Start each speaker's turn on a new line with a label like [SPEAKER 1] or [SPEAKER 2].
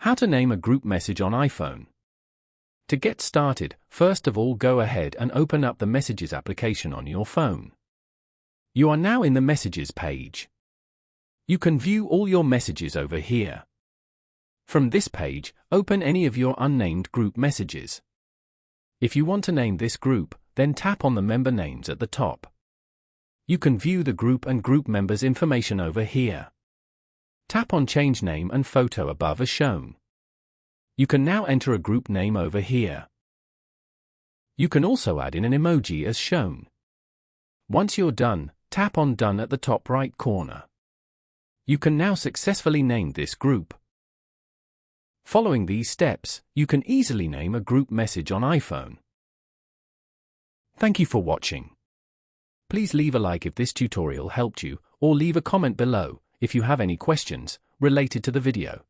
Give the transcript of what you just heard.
[SPEAKER 1] How to name a group message on iPhone. To get started, first of all go ahead and open up the Messages application on your phone. You are now in the Messages page. You can view all your messages over here. From this page, open any of your unnamed group messages. If you want to name this group, then tap on the member names at the top. You can view the group and group members' information over here. Tap on Change Name and Photo above as shown. You can now enter a group name over here. You can also add in an emoji as shown. Once you're done, tap on Done at the top right corner. You can now successfully name this group. Following these steps, you can easily name a group message on iPhone. Thank you for watching. Please leave a like if this tutorial helped you, or leave a comment below if you have any questions related to the video.